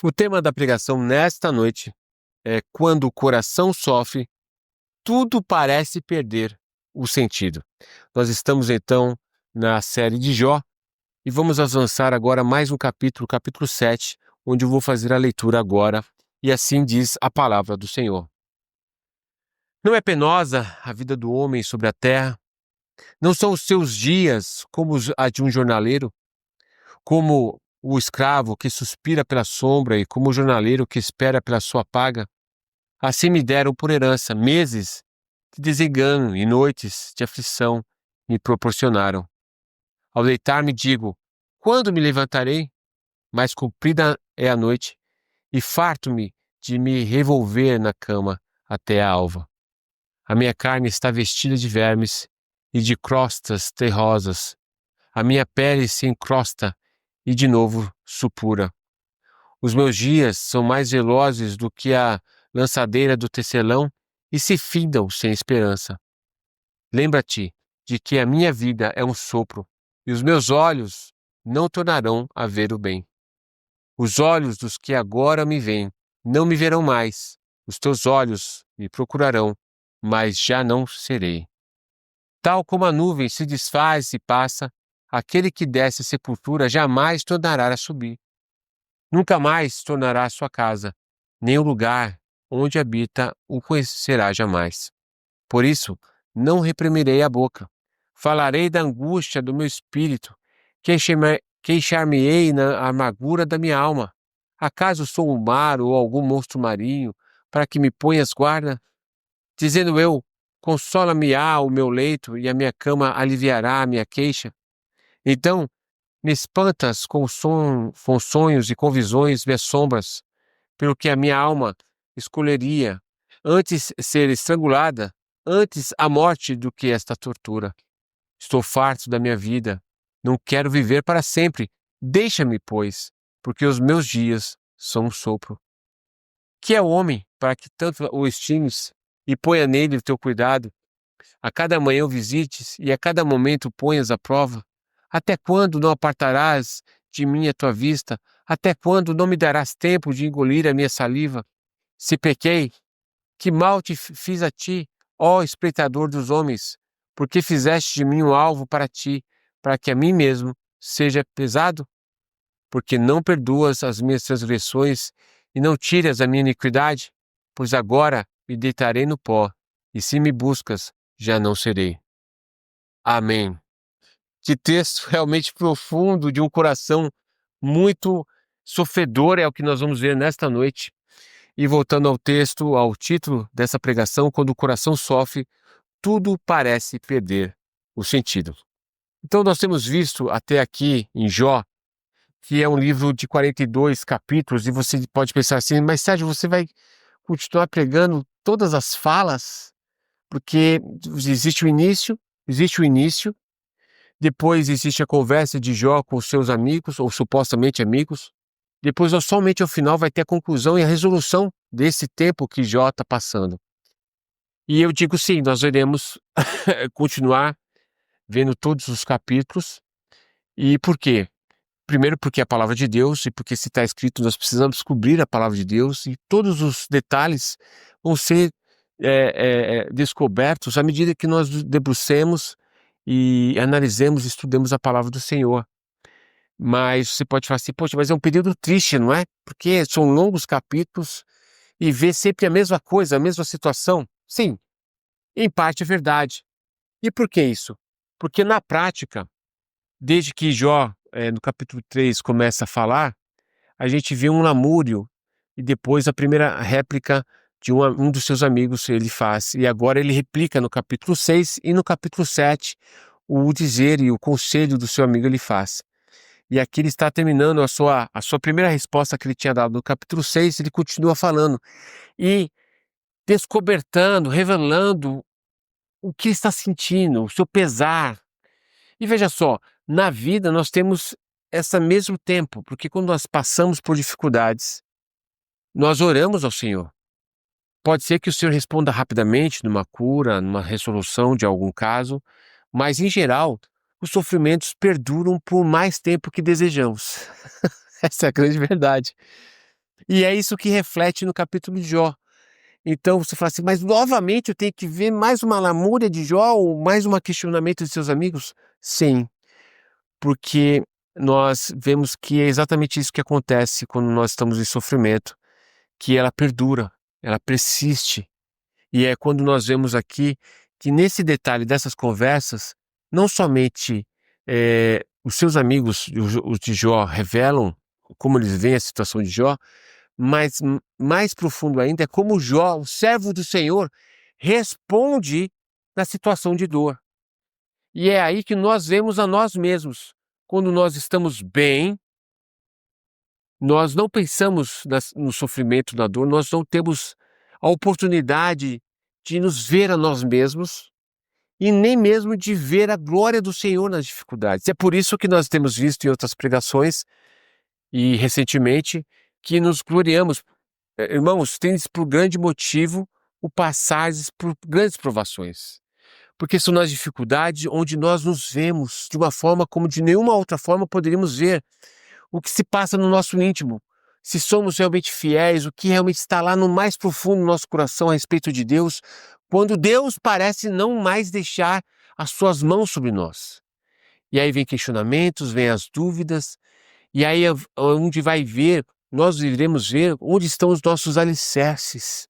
O tema da pregação nesta noite é: quando o coração sofre, tudo parece perder o sentido. Nós estamos então na série de Jó e vamos avançar agora mais um capítulo, capítulo 7, onde eu vou fazer a leitura agora, e assim diz a palavra do Senhor. Não é penosa a vida do homem sobre a terra? Não são os seus dias como a de um jornaleiro? Como o escravo que suspira pela sombra e como o jornaleiro que espera pela sua paga? Assim me deram por herança meses de desengano e noites de aflição me proporcionaram. Ao deitar-me digo: quando me levantarei? Mas comprida é a noite, e farto-me de me revolver na cama até a alva. A minha carne está vestida de vermes e de crostas terrosas. A minha pele se encrosta e de novo supura. Os meus dias são mais velozes do que a lançadeira do tecelão e se findam sem esperança. Lembra-te de que a minha vida é um sopro, e os meus olhos não tornarão a ver o bem. Os olhos dos que agora me veem não me verão mais. Os teus olhos me procurarão, mas já não serei. Tal como a nuvem se desfaz e passa, aquele que desce a sepultura jamais tornará a subir. Nunca mais tornará a sua casa, nem o lugar onde habita o conhecerá jamais. Por isso, não reprimirei a boca. Falarei da angústia do meu espírito, queixar-me-ei na amargura da minha alma. Acaso sou o mar ou algum monstro marinho, para que me ponhas guarda? Dizendo eu, consola-me-á o meu leito, e a minha cama aliviará a minha queixa. Então, me espantas com sonhos e com visões me assombras, pelo que a minha alma escolheria antes ser estrangulada, antes a morte do que esta tortura. Estou farto da minha vida, não quero viver para sempre. Deixa-me, pois, porque os meus dias são um sopro. Que é o homem para que tanto o estimes e ponha nele o teu cuidado? A cada manhã o visites e a cada momento o ponhas à prova? Até quando não apartarás de mim a tua vista? Até quando não me darás tempo de engolir a minha saliva? Se pequei, que mal te fiz a ti, ó espreitador dos homens? Porque fizeste de mim um alvo para ti, para que a mim mesmo seja pesado? Porque não perdoas as minhas transgressões e não tiras a minha iniquidade? Pois agora me deitarei no pó, e se me buscas, já não serei. Amém. Que texto realmente profundo, de um coração muito sofredor, é o que nós vamos ver nesta noite. E voltando ao texto, ao título dessa pregação: quando o coração sofre, tudo parece perder o sentido. Então nós temos visto até aqui em Jó, que é um livro de 42 capítulos, e você pode pensar assim: mas Sérgio, você vai continuar pregando todas as falas? Porque existe o início, depois existe a conversa de Jó com os seus amigos, ou supostamente amigos. Depois, somente ao final, vai ter a conclusão e a resolução desse tempo que Jó está passando. E eu digo sim, nós iremos continuar vendo todos os capítulos. E por quê? Primeiro porque é a palavra de Deus, e porque se está escrito, nós precisamos descobrir a palavra de Deus, e todos os detalhes vão ser descobertos à medida que nós nos debrucemos e analisemos e estudemos a palavra do Senhor. Mas você pode falar assim: poxa, mas é um período triste, não é? Porque são longos capítulos e vê sempre a mesma coisa, a mesma situação. Sim, em parte é verdade. E por que isso? Porque na prática, desde que Jó, no capítulo 3, começa a falar, a gente vê um lamúrio, e depois a primeira réplica de um dos seus amigos ele faz. E agora ele replica no capítulo 6 e no capítulo 7 o dizer e o conselho do seu amigo ele faz. E aqui ele está terminando a sua primeira resposta que ele tinha dado no capítulo 6, ele continua falando e descobertando, revelando o que está sentindo, o seu pesar. E veja só, na vida nós temos esse mesmo tempo, porque quando nós passamos por dificuldades, nós oramos ao Senhor. Pode ser que o Senhor responda rapidamente numa cura, numa resolução de algum caso, mas em geral, os sofrimentos perduram por mais tempo que desejamos. Essa é a grande verdade. E é isso que reflete no capítulo de Jó. Então você fala assim, mas novamente eu tenho que ver mais uma lamúria de Jó ou mais um questionamento de seus amigos? Sim, porque nós vemos que é exatamente isso que acontece quando nós estamos em sofrimento, que ela perdura, ela persiste. E é quando nós vemos aqui que nesse detalhe dessas conversas, não somente os seus amigos, os de Jó, revelam como eles veem a situação de Jó, mas mais profundo ainda é como Jó, o servo do Senhor, responde na situação de dor. E é aí que nós vemos a nós mesmos. Quando nós estamos bem, nós não pensamos no sofrimento, na dor, nós não temos a oportunidade de nos ver a nós mesmos e nem mesmo de ver a glória do Senhor nas dificuldades. É por isso que nós temos visto em outras pregações e recentemente que nos gloriamos. Irmãos, tendes por grande motivo o passares por grandes provações, porque são nas dificuldades onde nós nos vemos de uma forma como de nenhuma outra forma poderíamos ver o que se passa no nosso íntimo, se somos realmente fiéis, o que realmente está lá no mais profundo do nosso coração a respeito de Deus, quando Deus parece não mais deixar as suas mãos sobre nós. E aí vem questionamentos, vem as dúvidas, e aí é onde vai ver, nós iremos ver onde estão os nossos alicerces,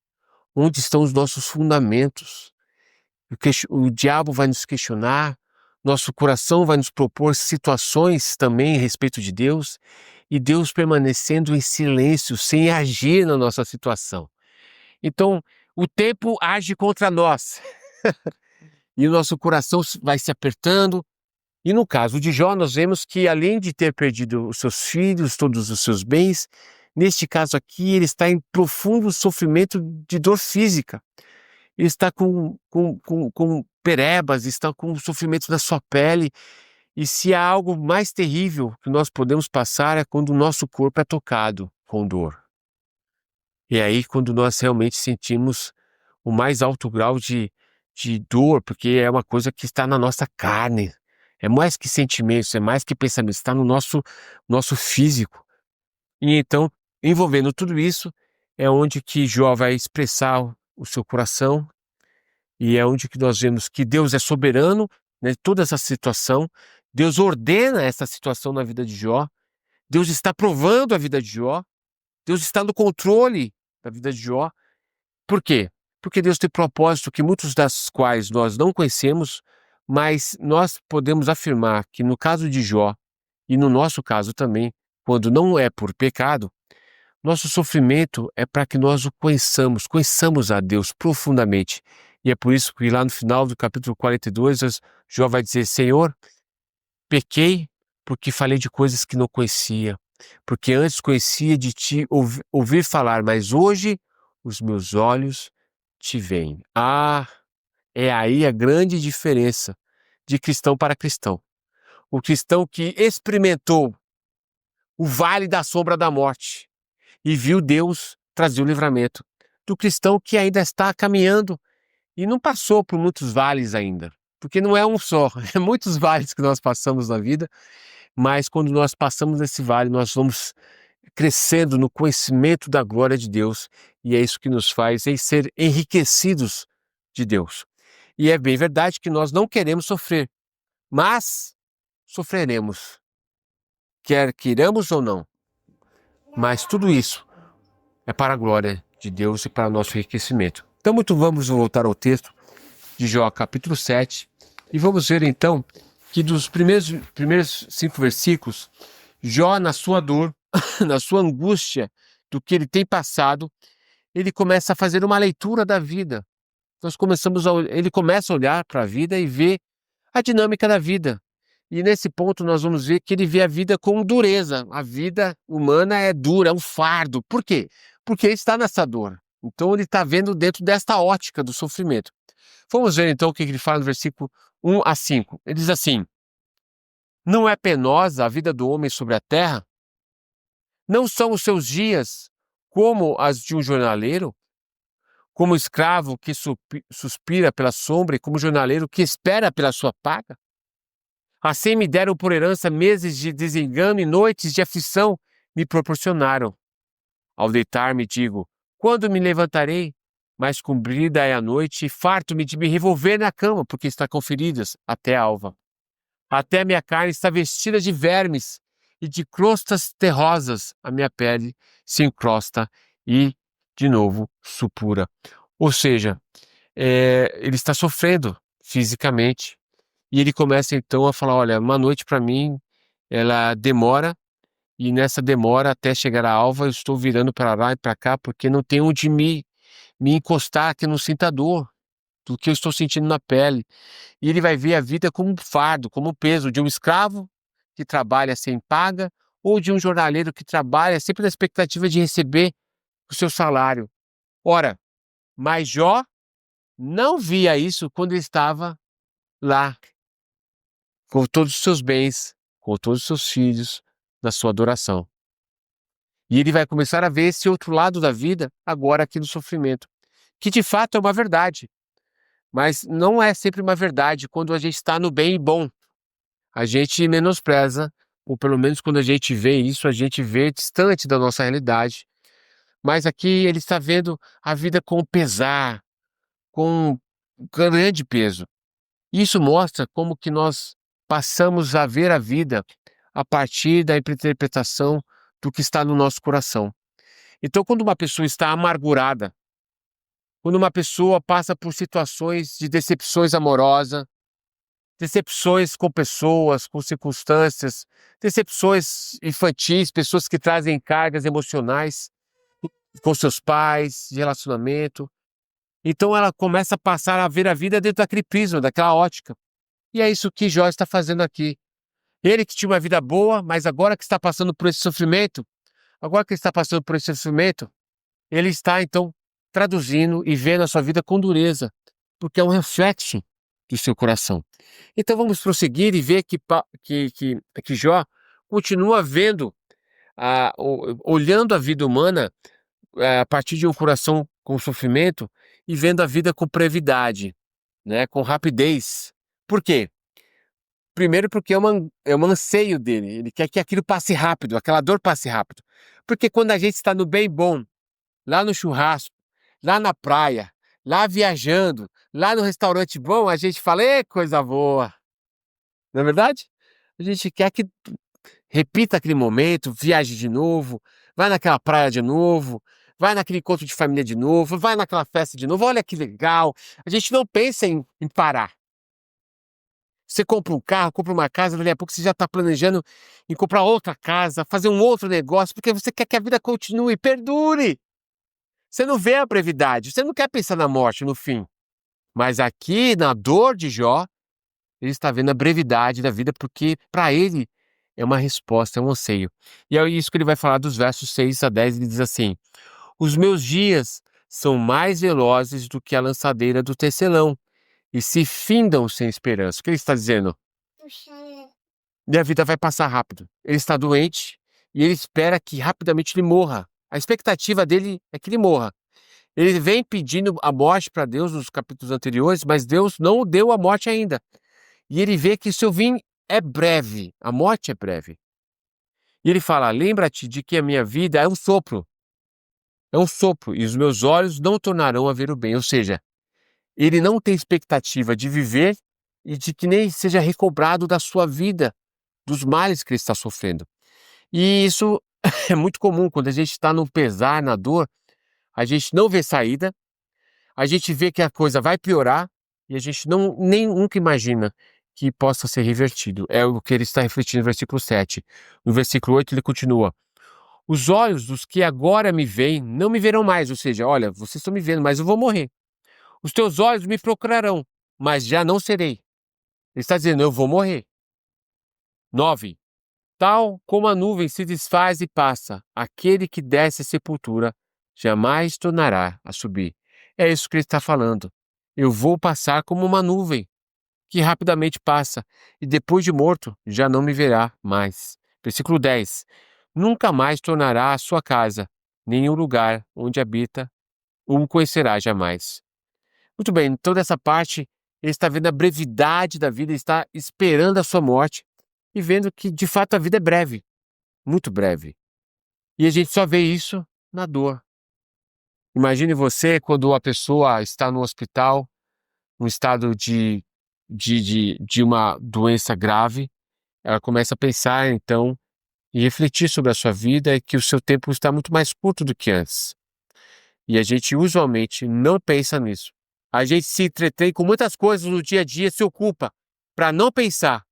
onde estão os nossos fundamentos. O diabo vai nos questionar, nosso coração vai nos propor situações também a respeito de Deus, e Deus permanecendo em silêncio, sem agir na nossa situação. Então, o tempo age contra nós, e o nosso coração vai se apertando. E no caso de Jó, nós vemos que além de ter perdido os seus filhos, todos os seus bens, neste caso aqui ele está em profundo sofrimento de dor física. Ele está com perebas, está com sofrimento na sua pele. E se há algo mais terrível que nós podemos passar é quando o nosso corpo é tocado com dor. E é aí quando nós realmente sentimos o mais alto grau de dor, porque é uma coisa que está na nossa carne. É mais que sentimentos, é mais que pensamentos, está no nosso físico. E então, envolvendo tudo isso, é onde que Jó vai expressar o seu coração, e é onde que nós vemos que Deus é soberano, né, toda essa situação. Deus ordena essa situação na vida de Jó. Deus está provando a vida de Jó. Deus está no controle da vida de Jó. Por quê? Porque Deus tem propósito que muitos das quais nós não conhecemos, mas nós podemos afirmar que no caso de Jó, e no nosso caso também, quando não é por pecado, nosso sofrimento é para que nós o conheçamos a Deus profundamente. E é por isso que lá no final do capítulo 42, Jó vai dizer, Senhor, pequei porque falei de coisas que não conhecia, porque antes conhecia de ti, ouvir falar, mas hoje os meus olhos te veem. Ah, é aí a grande diferença de cristão para cristão. O cristão que experimentou o vale da sombra da morte e viu Deus trazer o livramento. Do cristão que ainda está caminhando e não passou por muitos vales ainda. Porque não é um só, é muitos vales que nós passamos na vida, mas quando nós passamos esse vale, nós vamos crescendo no conhecimento da glória de Deus, e é isso que nos faz ser enriquecidos de Deus. E é bem verdade que nós não queremos sofrer, mas sofreremos, quer queiramos ou não. Mas tudo isso é para a glória de Deus e para o nosso enriquecimento. Então, vamos voltar ao texto de Jó, capítulo 7, e vamos ver então que dos primeiros 5 versículos, Jó, na sua dor, na sua angústia do que ele tem passado, ele começa a fazer uma leitura da vida. Ele começa a olhar para a vida e ver a dinâmica da vida. E nesse ponto nós vamos ver que ele vê a vida com dureza. A vida humana é dura, é um fardo. Por quê? Porque ele está nessa dor. Então ele está vendo dentro desta ótica do sofrimento. Vamos ver então o que ele fala no versículo 1 a 5. Ele diz assim, não é penosa a vida do homem sobre a terra? Não são os seus dias como as de um jornaleiro? Como escravo que suspira pela sombra e como jornaleiro que espera pela sua paga? Assim me deram por herança meses de desengano e noites de aflição me proporcionaram. Ao deitar-me, digo: quando me levantarei? Mas comprida é a noite e farto-me de me revolver na cama, porque está com feridas até a alva. Até a minha carne está vestida de vermes e de crostas terrosas. A minha pele se encrosta e, de novo, supura. Ou seja, ele está sofrendo fisicamente. E ele começa então a falar: olha, uma noite para mim, ela demora, e nessa demora até chegar à alva, eu estou virando para lá e para cá, porque não tem onde me encostar, que eu não sinta dor do que eu estou sentindo na pele. E ele vai ver a vida como um fardo, como um peso de um escravo que trabalha sem paga, ou de um jornaleiro que trabalha sempre na expectativa de receber o seu salário. Ora, mas Jó não via isso quando ele estava lá, com todos os seus bens, com todos os seus filhos, na sua adoração. E ele vai começar a ver esse outro lado da vida agora aqui no sofrimento, que de fato é uma verdade, mas não é sempre uma verdade quando a gente está no bem e bom. A gente menospreza, ou pelo menos quando a gente vê isso, a gente vê distante da nossa realidade. Mas aqui ele está vendo a vida com pesar, com um grande peso. Isso mostra como que nós passamos a ver a vida a partir da interpretação do que está no nosso coração. Então, quando uma pessoa está amargurada, quando uma pessoa passa por situações de decepções amorosas, decepções com pessoas, com circunstâncias, decepções infantis, pessoas que trazem cargas emocionais com seus pais, de relacionamento. Então ela começa a passar a ver a vida dentro daquele prisma, daquela ótica. E é isso que Jó está fazendo aqui. Ele que tinha uma vida boa, mas agora que está passando por esse sofrimento, agora que está passando por esse sofrimento, ele está então traduzindo e vendo a sua vida com dureza, porque é um reflexo do seu coração. Então vamos prosseguir e ver que Jó continua vendo, olhando a vida humana a partir de um coração com sofrimento e vendo a vida com brevidade, né, com rapidez. Por quê? Primeiro porque é um anseio dele, ele quer que aquilo passe rápido, aquela dor passe rápido. Porque quando a gente está no bem bom, lá no churrasco, lá na praia, lá viajando, lá no restaurante bom, a gente fala: "Ê, coisa boa!" Não é verdade? A gente quer que repita aquele momento, viaje de novo, vai naquela praia de novo, vai naquele encontro de família de novo, vai naquela festa de novo, olha que legal. A gente não pensa em parar. Você compra um carro, compra uma casa, daqui a pouco você já está planejando em comprar outra casa, fazer um outro negócio, porque você quer que a vida continue, perdure. Você não vê a brevidade, você não quer pensar na morte, no fim. Mas aqui, na dor de Jó, ele está vendo a brevidade da vida, porque para ele é uma resposta, é um anseio. E é isso que ele vai falar dos versos 6 a 10, ele diz assim: os meus dias são mais velozes do que a lançadeira do tecelão, e se findam sem esperança. O que ele está dizendo? Minha vida vai passar rápido. Ele está doente e ele espera que rapidamente ele morra. A expectativa dele é que ele morra. Ele vem pedindo a morte para Deus nos capítulos anteriores, mas Deus não deu a morte ainda. E ele vê que o seu fim é breve, a morte é breve. E ele fala: lembra-te de que a minha vida é um sopro, e os meus olhos não tornarão a ver o bem. Ou seja, ele não tem expectativa de viver e de que nem seja recobrado da sua vida, dos males que ele está sofrendo. E isso é muito comum quando a gente está no pesar, na dor, a gente não vê saída, a gente vê que a coisa vai piorar e a gente nem nunca imagina que possa ser revertido. É o que ele está refletindo no versículo 7. No versículo 8 ele continua: os olhos dos que agora me veem não me verão mais. Ou seja, olha, vocês estão me vendo, mas eu vou morrer. Os teus olhos me procurarão, mas já não serei. Ele está dizendo: eu vou morrer. 9. Tal como a nuvem se desfaz e passa, aquele que desce a sepultura jamais tornará a subir. É isso que ele está falando. Eu vou passar como uma nuvem que rapidamente passa, e depois de morto já não me verá mais. Versículo 10. Nunca mais tornará à sua casa, nem o lugar onde habita, o conhecerá jamais. Muito bem, toda essa parte, ele está vendo a brevidade da vida, ele está esperando a sua morte e vendo que, de fato, a vida é breve, muito breve. E a gente só vê isso na dor. Imagine você quando a pessoa está no hospital, num estado de uma doença grave, ela começa a pensar, então, e refletir sobre a sua vida e que o seu tempo está muito mais curto do que antes. E a gente usualmente não pensa nisso. A gente se entretém com muitas coisas no dia a dia, se ocupa para não pensar,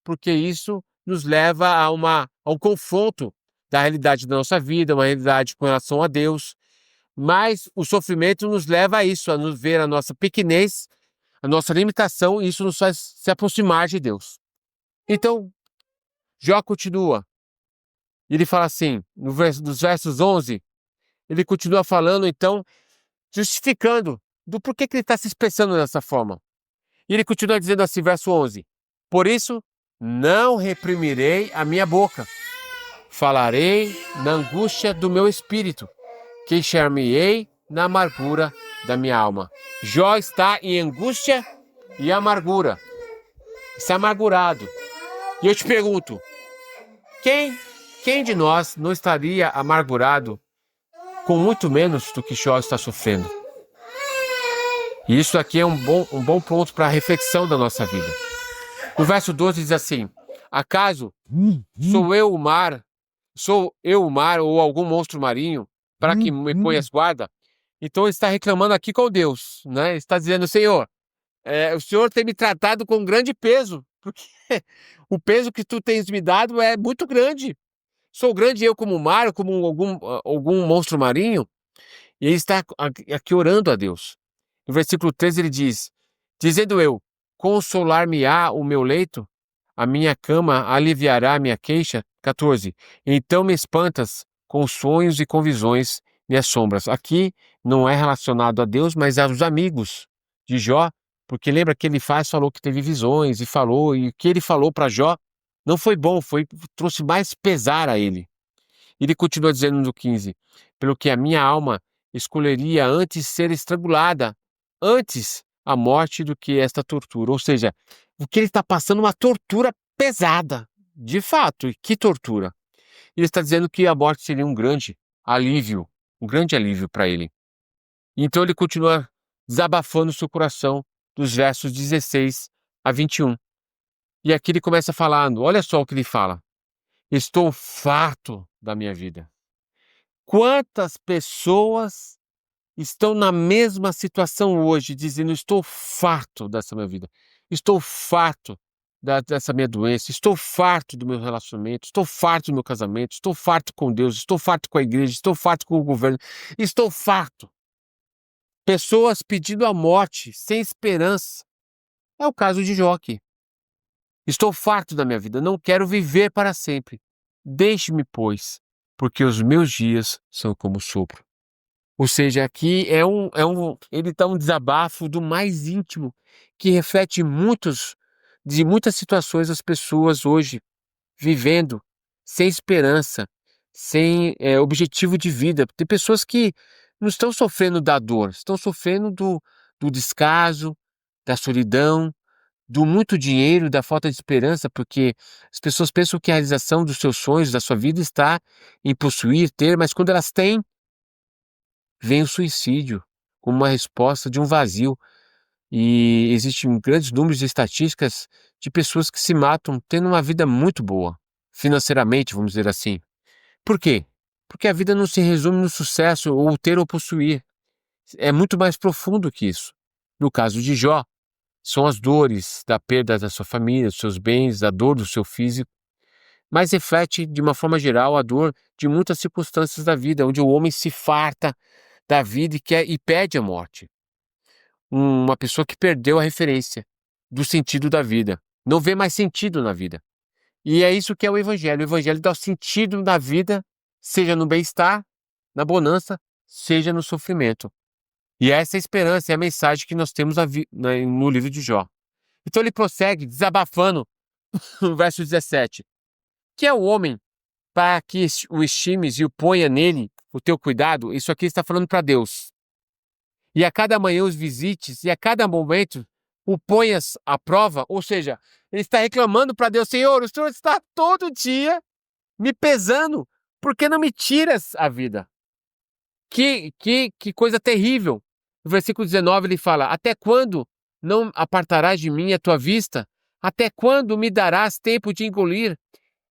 porque isso nos leva a um confronto da realidade da nossa vida, uma realidade com relação a Deus. Mas o sofrimento nos leva a isso, a nos ver a nossa pequenez, a nossa limitação, e isso nos faz se aproximar de Deus. Então, Jó continua. Ele fala assim, nos versos 11, ele continua falando, então, justificando do porquê que ele está se expressando dessa forma. E ele continua dizendo assim, verso 11, por isso, não reprimirei a minha boca, falarei na angústia do meu espírito, queixar-me-ei na amargura da minha alma. Jó está em angústia e amargura, está amargurado. E eu te pergunto, quem de nós não estaria amargurado com muito menos do que Jó está sofrendo? E isso aqui é um bom ponto para a reflexão da nossa vida. O verso 12 diz assim, acaso sou eu o mar ou algum monstro marinho para que me ponhas guarda? Então ele está reclamando aqui com Deus, né? Ele está dizendo, Senhor, o Senhor tem me tratado com grande peso, porque o peso que tu tens me dado é muito grande. Sou grande eu como o mar, como algum monstro marinho? E ele está aqui orando a Deus. No versículo 13 ele diz, dizendo eu, consolar-me-á o meu leito? A minha cama aliviará a minha queixa? 14. Então me espantas com sonhos e com visões e as sombras. Aqui não é relacionado a Deus, mas aos amigos de Jó, porque lembra que ele falou que teve visões e o que ele falou para Jó não foi bom, trouxe mais pesar a ele. Ele continua dizendo no 15, pelo que a minha alma escolheria antes ser estrangulada, antes a morte do que esta tortura. Ou seja, o que ele está passando é uma tortura pesada. De fato, e que tortura. Ele está dizendo que a morte seria um grande alívio para ele. Então ele continua desabafando seu coração dos versos 16 a 21. E aqui ele começa falando, olha só o que ele fala. Estou farto da minha vida. Quantas pessoas estão na mesma situação hoje, dizendo, estou farto dessa minha vida, estou farto dessa minha doença, estou farto do meu relacionamento, estou farto do meu casamento, estou farto com Deus, estou farto com a igreja, estou farto com o governo, estou farto. Pessoas pedindo a morte, sem esperança. É o caso de Jó aqui. Estou farto da minha vida, não quero viver para sempre. Deixe-me, pois, porque os meus dias são como sopro. Ou seja, aqui ele dá um desabafo do mais íntimo, que reflete de muitas situações das pessoas hoje vivendo sem esperança, sem objetivo de vida. Tem pessoas que não estão sofrendo da dor, estão sofrendo do descaso, da solidão, do muito dinheiro, da falta de esperança, porque as pessoas pensam que a realização dos seus sonhos, da sua vida, está em possuir, ter, mas quando elas têm, vem o suicídio como uma resposta de um vazio. E existem grandes números de estatísticas de pessoas que se matam tendo uma vida muito boa, financeiramente, vamos dizer assim. Por quê? Porque a vida não se resume no sucesso ou ter ou possuir. É muito mais profundo que isso. No caso de Jó, são as dores da perda da sua família, dos seus bens, da dor do seu físico, mas reflete, de uma forma geral, a dor de muitas circunstâncias da vida, onde o homem se farta da vida e pede a morte. Uma pessoa que perdeu a referência do sentido da vida, não vê mais sentido na vida. E é isso que é o Evangelho. O Evangelho dá o sentido na vida, seja no bem-estar, na bonança, seja no sofrimento. E essa é a esperança, é a mensagem que nós temos no livro de Jó. Então ele prossegue desabafando no verso 17. Que é o homem para que o estimes e o ponha nele o teu cuidado? Isso aqui está falando para Deus. E a cada manhã os visites, e a cada momento o ponhas à prova, ou seja, ele está reclamando para Deus, Senhor, o Senhor está todo dia me pesando, por que não me tiras a vida? Que coisa terrível. No versículo 19 ele fala: até quando não apartarás de mim a tua vista? Até quando me darás tempo de engolir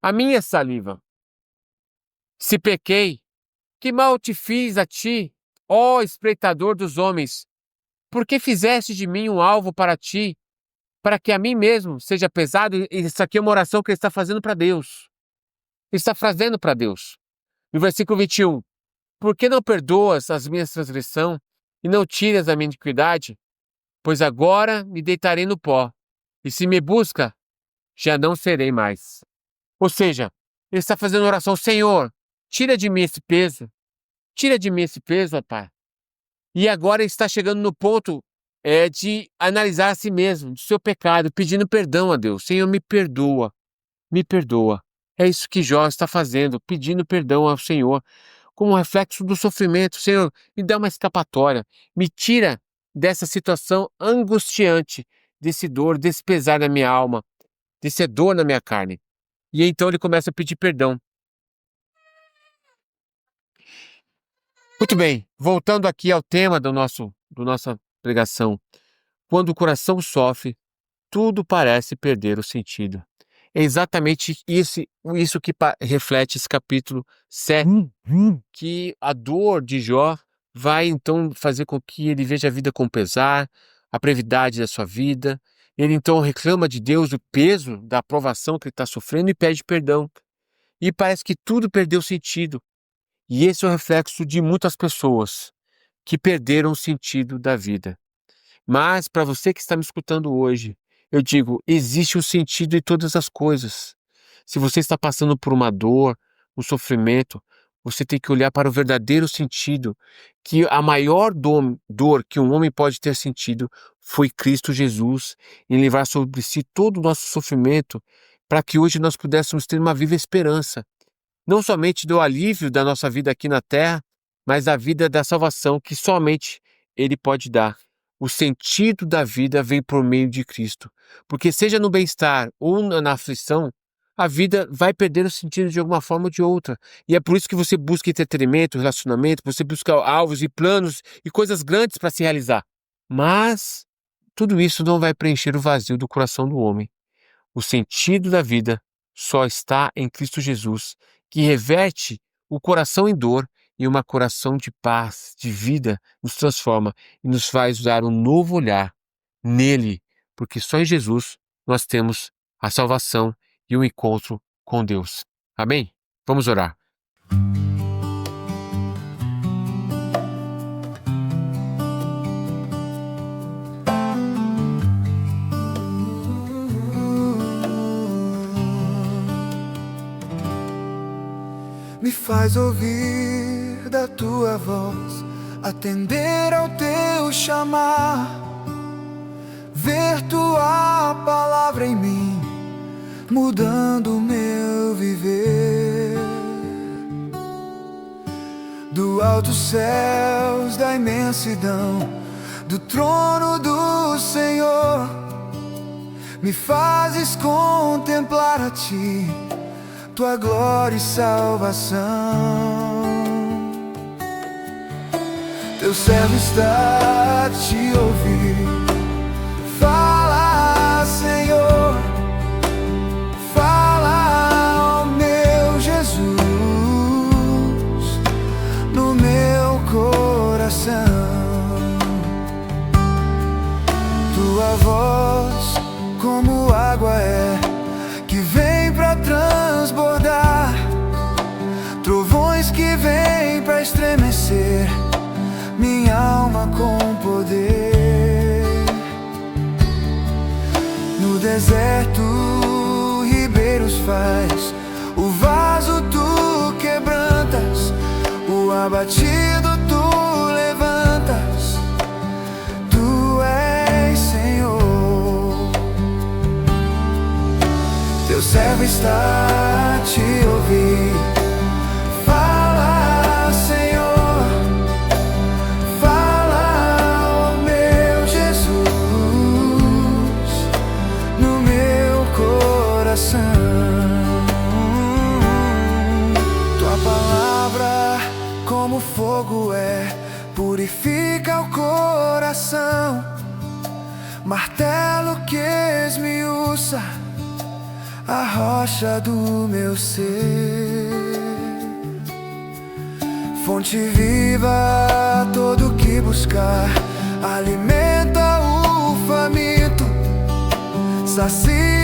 a minha saliva? Se pequei, que mal te fiz a ti, ó espreitador dos homens? Por que fizeste de mim um alvo para ti, para que a mim mesmo seja pesado? Isso aqui é uma oração que ele está fazendo para Deus. Ele está fazendo para Deus. No versículo 21, por que não perdoas as minhas transgressões e não tiras a minha iniquidade? Pois agora me deitarei no pó, e se me busca, já não serei mais. Ou seja, ele está fazendo oração: Senhor, tira de mim esse peso. Tira de mim esse peso, ó Pai. E agora ele está chegando no ponto de analisar a si mesmo, do seu pecado, pedindo perdão a Deus. Senhor, me perdoa, me perdoa. É isso que Jó está fazendo, pedindo perdão ao Senhor, como reflexo do sofrimento. Senhor, me dá uma escapatória, me tira dessa situação angustiante, desse dor, desse pesar na minha alma, desse dor na minha carne. E então ele começa a pedir perdão. Muito bem, voltando aqui ao tema da nossa pregação. Quando o coração sofre, tudo parece perder o sentido. É exatamente isso que reflete esse capítulo 7, que a dor de Jó vai então fazer com que ele veja a vida com pesar, a brevidade da sua vida. Ele então reclama de Deus o peso da provação que ele está sofrendo e pede perdão. E parece que tudo perdeu sentido. E esse é o reflexo de muitas pessoas que perderam o sentido da vida. Mas para você que está me escutando hoje, eu digo, existe um sentido em todas as coisas. Se você está passando por uma dor, um sofrimento, você tem que olhar para o verdadeiro sentido, que a maior dor que um homem pode ter sentido foi Cristo Jesus, em levar sobre si todo o nosso sofrimento, para que hoje nós pudéssemos ter uma viva esperança. Não somente do alívio da nossa vida aqui na terra, mas a vida da salvação que somente Ele pode dar. O sentido da vida vem por meio de Cristo. Porque seja no bem-estar ou na aflição, a vida vai perder o sentido de alguma forma ou de outra. E é por isso que você busca entretenimento, relacionamento, você busca alvos e planos e coisas grandes para se realizar. Mas tudo isso não vai preencher o vazio do coração do homem. O sentido da vida só está em Cristo Jesus, que reverte o coração em dor e um coração de paz, de vida, nos transforma e nos faz dar um novo olhar nele, porque só em Jesus nós temos a salvação e o encontro com Deus. Amém? Vamos orar. Me faz ouvir da tua voz, atender ao teu chamar, ver tua palavra em mim, mudando o meu viver. Do alto céus, da imensidão, do trono do Senhor, me fazes contemplar a ti, tua glória e salvação. Teu servo está a te ouvir. Fala, Senhor, fala, ó meu Jesus, no meu coração. Tua voz como água é, que vem pra transbordar, trovões que vêm pra estremecer minha alma com poder. No deserto ribeiros faz, o vaso tu quebrantas, o abatido tu levantas. Tu és Senhor. Teu servo está a te ouvir. Fala, Senhor, fala, ó meu Jesus, no meu coração. Tua palavra como fogo é, purifica o coração. Martelo que esmiuça a rocha do meu ser. Fonte viva, todo que buscar, alimenta o faminto, sacia